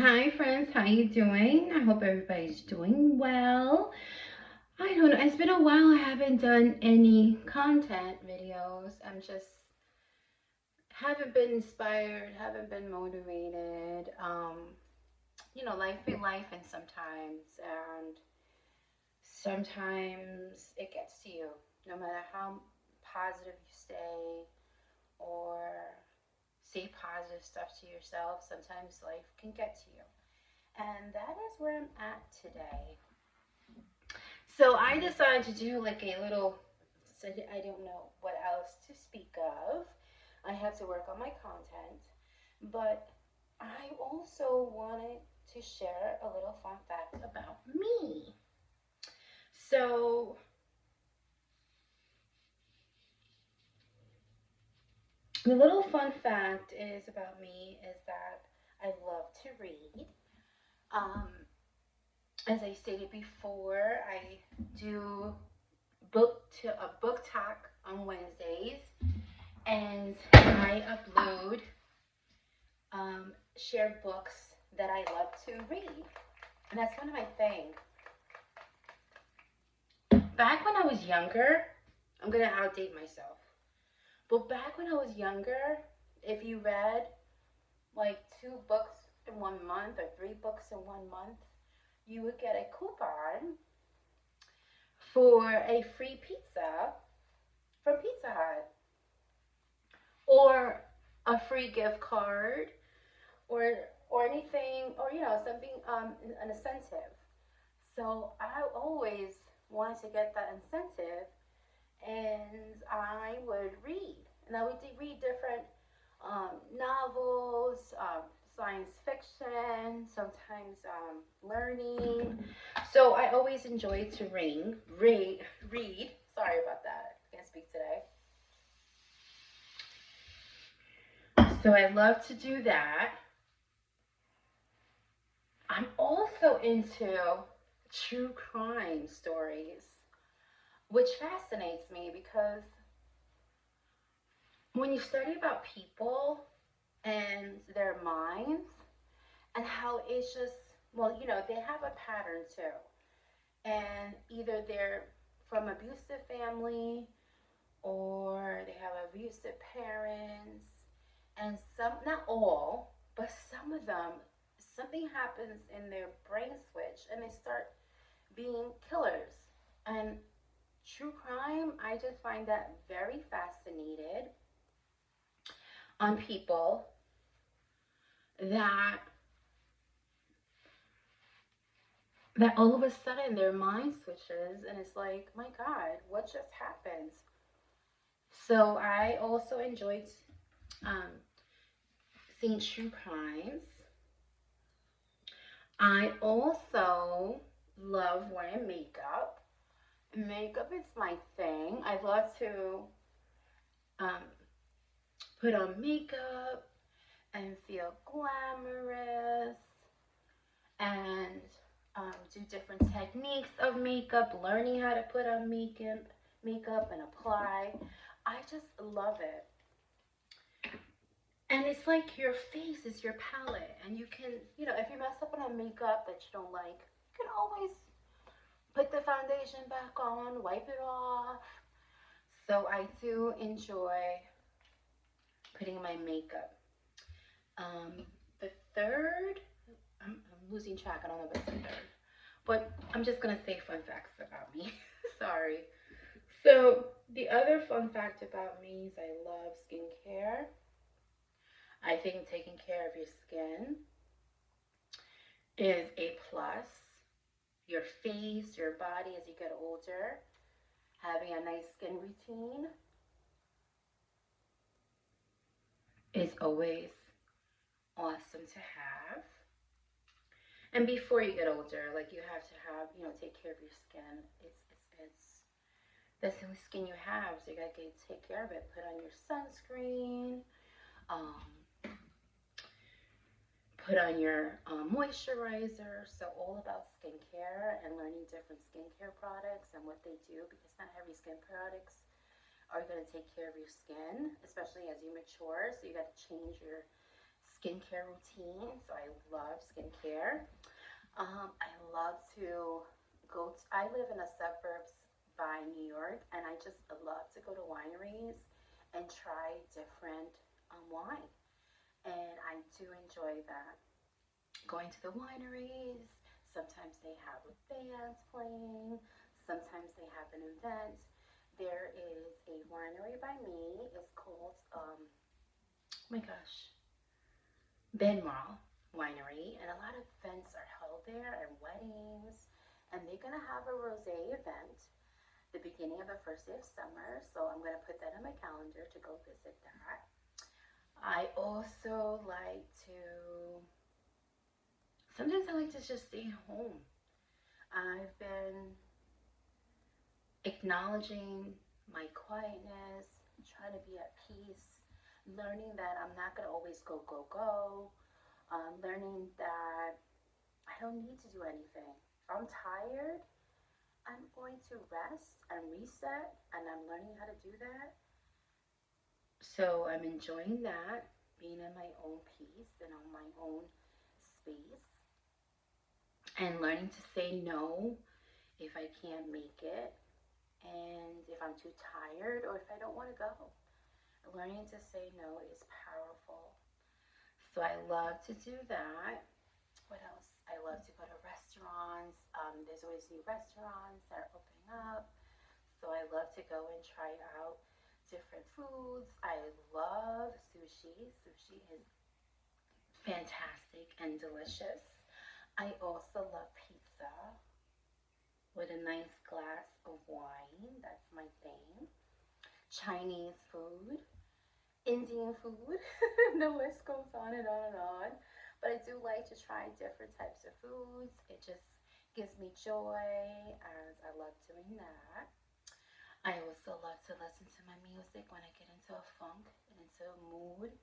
Hi friends, how you doing? I hope everybody's doing well. I don't know, it's been a while I haven't done any content videos. I'm just haven't been inspired, haven't been motivated. Life be life and sometimes it gets to you. No matter how positive you stay or say positive stuff to yourself, sometimes life can get to you. And that is where I'm at today. So I decided to do like a little, so I don't know what else to speak of. I have to work on my content, but I also wanted to share a little fun fact about me. So the little fun fact is about me is that I love to read. Um, as I stated before, I do a book talk on Wednesdays, and I upload share books that I love to read, and that's kind of my thing. Back when I was younger, I'm gonna outdate myself, but back when I was younger, if you read like 2 books in 1 month or 3 books in 1 month, you would get a coupon for a free pizza from Pizza Hut or a free gift card or anything, or something, an incentive. So I always wanted to get that incentive, and I would read, and I would read different novels, science fiction, sometimes learning. So I always enjoyed to read. Sorry about that. I can't speak today. So I love to do that. I'm also into true crime stories, which fascinates me because when you study about people and their minds and how it's just, well, they have a pattern too. And either they're from abusive family or they have abusive parents. And some, not all, but some of them, something happens in their brain switch and they start being killers. And true crime, I just find that very fascinated on people that all of a sudden their mind switches and it's like, my God, what just happened? So I also enjoyed um, seeing true crimes. I also love wearing makeup. Makeup is my thing. I love to um, put on makeup and feel glamorous and do different techniques of makeup, learning how to put on makeup and apply. I just love it. And it's like your face is your palette, and you can, if you mess up on a makeup that you don't like, you can always put the foundation back on, wipe it off. So I do enjoy putting my makeup. The third, I'm losing track. I don't know what's the third, but I'm just gonna say fun facts about me. Sorry. So the other fun fact about me is I love skincare. I think taking care of your skin is a plus. Your face, your body as you get older, having a nice skin routine is always awesome to have. And before you get older, like you have to have, take care of your skin. It's that's the only skin you have, so you gotta take care of it. Put on your sunscreen, um, put on your moisturizer. So all about skincare and learning different skincare products and what they do, because not every skin products are going to take care of your skin, especially as you mature. So you got to change your skincare routine. So I love skincare. I love to I live in the suburbs by New York, and I just love to go to wineries and try different wine. And I do enjoy that. Going to the wineries, sometimes they have bands playing, sometimes they have an event. There is a winery by me. It's called, oh my gosh, Benmal Winery, and a lot of events are held there and weddings. And they're gonna have a rosé event the beginning of the first day of summer, so I'm gonna put that on my calendar to go visit that. I also like to. Sometimes I like to just stay home. I've been acknowledging my quietness, trying to be at peace, learning that I'm not gonna always go, go, go. Learning that I don't need to do anything. If I'm tired, I'm going to rest and reset, and I'm learning how to do that. So I'm enjoying that, being in my own peace and on my own space, and learning to say no if I can't make it, and if I'm too tired or if I don't want to go. Learning to say no is powerful. So I love to do that. What else? I love to go to restaurants. There's always new restaurants that are opening up. So I love to go and try out different foods. I love sushi. Sushi is fantastic and delicious. I also love pizza with a nice glass of wine. That's my thing. Chinese food, Indian food. The list goes on and on and on. But I do like to try different types of foods. It just gives me joy, and I love doing that. I also love to listen to my music when I get into a funk and into a mood.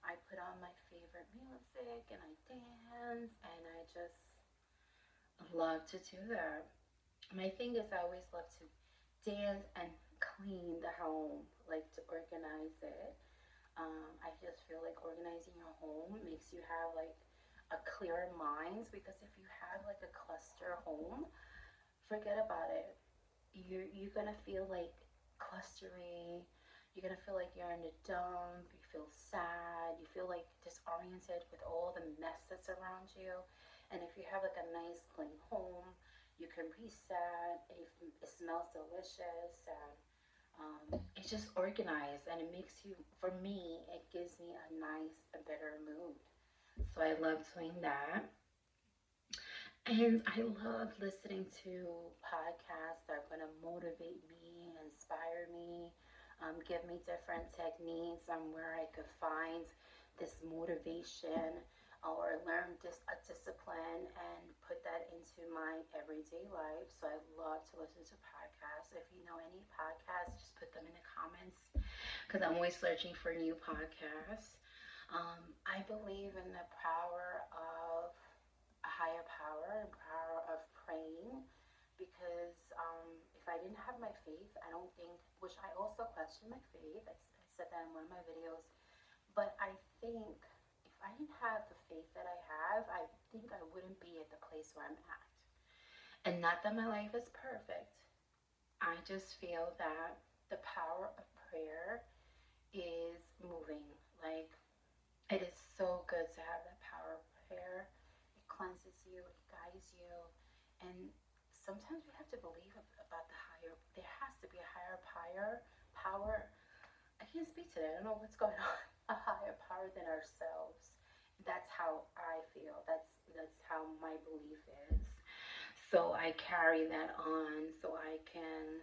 I put on my favorite music and I dance, and I just love to do that. My thing is, I always love to dance and clean the home, like to organize it. I just feel like organizing your home makes you have like a clear mind, because if you have like a cluster home, forget about it. You're gonna feel like clustery. You're gonna feel like you're in a dump. You feel sad. You feel like disoriented with all the mess that's around you. And if you have like a nice clean home, you can reset. It smells delicious, and it's just organized, and it makes you. For me, it gives me a nice, a better mood. So I love doing that. And I love listening to podcasts that are going to motivate me, inspire me, give me different techniques on where I could find this motivation or learn a discipline and put that into my everyday life. So I love to listen to podcasts. If you know any podcasts, just put them in the comments, because I'm always searching for new podcasts. I believe in the power of a higher power and power of praying, because if I didn't have my faith, I don't think, which I also question my faith. I said that in one of my videos, but I think if I didn't have the faith that I have, I think I wouldn't be at the place where I'm at. And not that my life is perfect. I just feel that the power of prayer is moving. Like, it is so good to have that power of prayer. It cleanses you, it guides you, and sometimes we have to believe about the higher. There has to be a higher power. I can't speak today. I don't know what's going on. A higher power than ourselves. That's how I feel. That's how my belief is. So I carry that on, so I can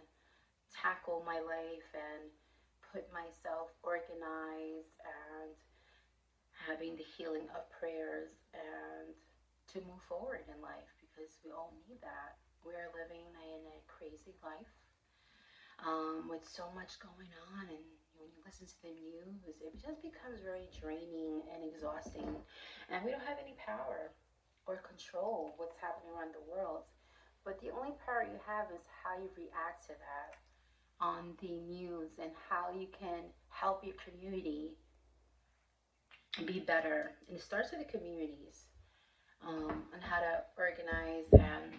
tackle my life and put myself organized and having the healing of prayers and to move forward in life, because we all need that. We're living in a crazy life, with so much going on, and when you listen to the news, it just becomes very draining and exhausting, and we don't have any power or control what's happening around the world. But the only power you have is how you react to that on the news, and how you can help your community be better. And it starts with the communities, on how to organize and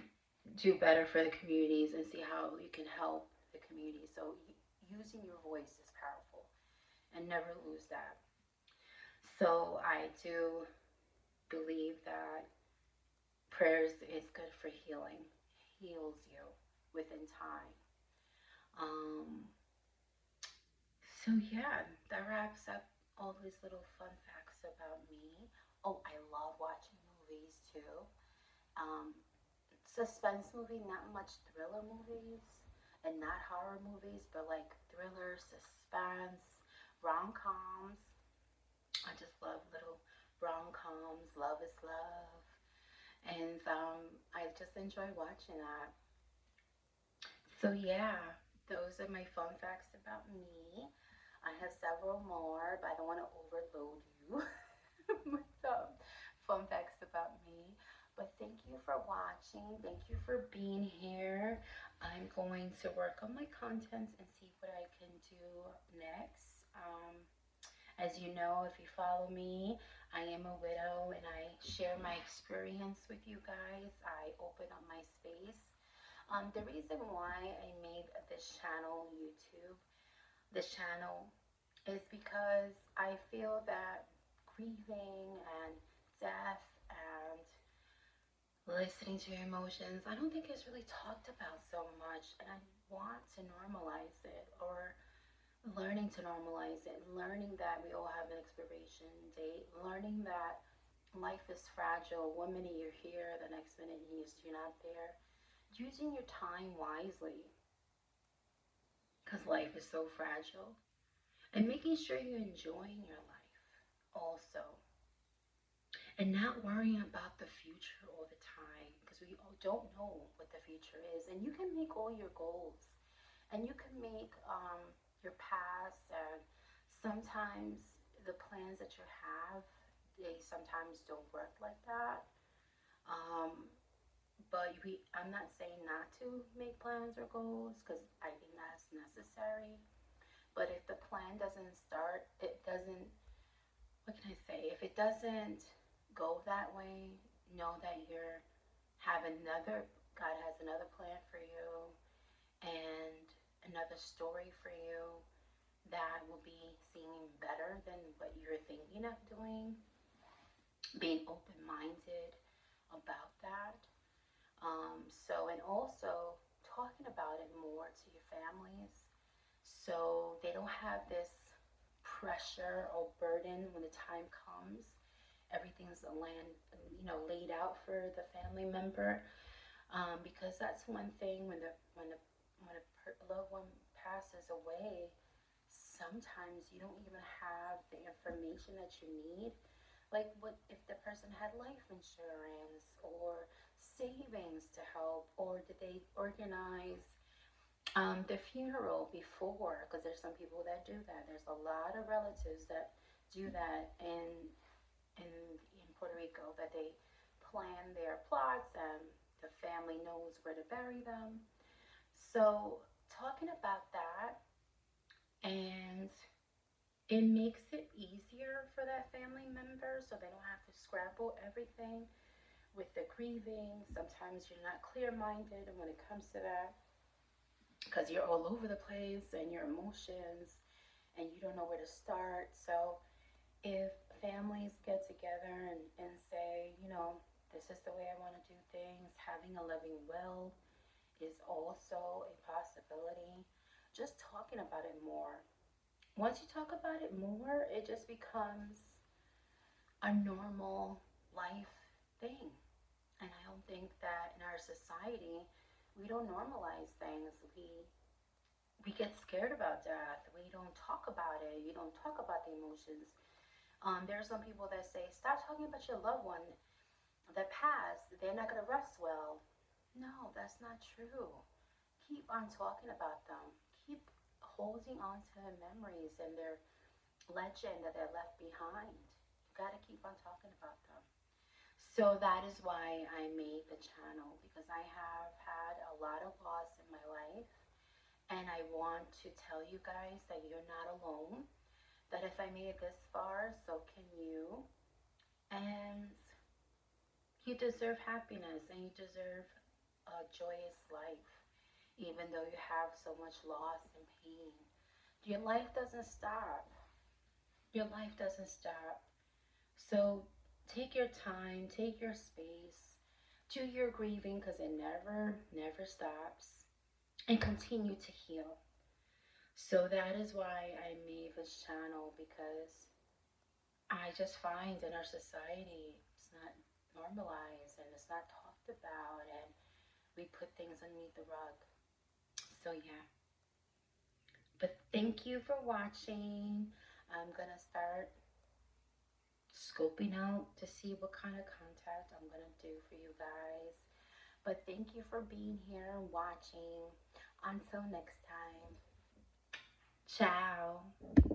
do better for the communities and see how you can help the community. So using your voice is powerful and never lose that. So I do believe that prayers is good for healing, heals you within time. Um, so yeah, that wraps up all these little fun facts about me. Oh, I love watching movies too. Um, Suspense movie, not much thriller movies, and not horror movies, but like thriller, suspense, rom coms. I just love little rom coms. Love is love, and I just enjoy watching that. So yeah, those are my fun facts about me. I have several more, but I don't want to overload you with fun facts about me. But thank you for watching. Thank you for being here. I'm going to work on my contents and see what I can do next. As you know, if you follow me, I am a widow and I share my experience with you guys. I open up my space. The reason why I made this channel, YouTube, this channel, is because I feel that grieving and death and listening to your emotions, I don't think it's really talked about so much. And I want to normalize it, or learning to normalize it, learning that we all have an expiration date, learning that life is fragile. One minute you're here, the next minute you're not there. Using your time wisely, because life is so fragile, and making sure you're enjoying your life also, and not worrying about the future all the time, because we all don't know what the future is. And you can make all your goals, and you can make your past, and sometimes the plans that you have, they sometimes don't work like that. um, but I'm not saying not to make plans or goals, because I think that's necessary. But if the plan doesn't start, it doesn't, what can I say? If it doesn't go that way, know that God has another plan for you, and another story for you that will be seeming better than what you're thinking of doing. Being open minded about that. And also talking about it more to your families, so they don't have this pressure or burden when the time comes. Everything's laid out for the family member, because that's one thing when a loved one passes away. Sometimes you don't even have the information that you need. Like, what if the person had life insurance or savings to help, or did they organize the funeral before? Because there's some people that do that. There's a lot of relatives that do that in Puerto Rico, that they plan their plots and the family knows where to bury them. So talking about that, and it makes it easier for that family member, so they don't have to scramble everything with the grieving. Sometimes you're not clear minded when it comes to that, because you're all over the place and your emotions, and you don't know where to start. So if families get together and say, this is the way I want to do things, having a living will is also a possibility. Just talking about it more. Once you talk about it more, it just becomes a normal life thing. And I don't think that in our society, we don't normalize things. We get scared about death. We don't talk about it. You don't talk about the emotions. There are some people that say, stop talking about your loved one that passed. They're not going to rest well. No, that's not true. Keep on talking about them. Keep holding on to their memories and their legend that they left behind. You got to keep on talking about them. So that is why I made the channel, because I have had a lot of loss in my life, and I want to tell you guys that you're not alone, that if I made it this far, so can you. And you deserve happiness and you deserve a joyous life, even though you have so much loss and pain. Your life doesn't stop. Your life doesn't stop. So take your time, take your space, do your grieving because it never stops, and continue to heal. So that is why I made this channel, because I just find in our society it's not normalized and it's not talked about, and we put things underneath the rug. So yeah. But thank you for watching. I'm gonna start scoping out to see what kind of content I'm gonna do for you guys. But thank you for being here and watching. Until next time. Ciao.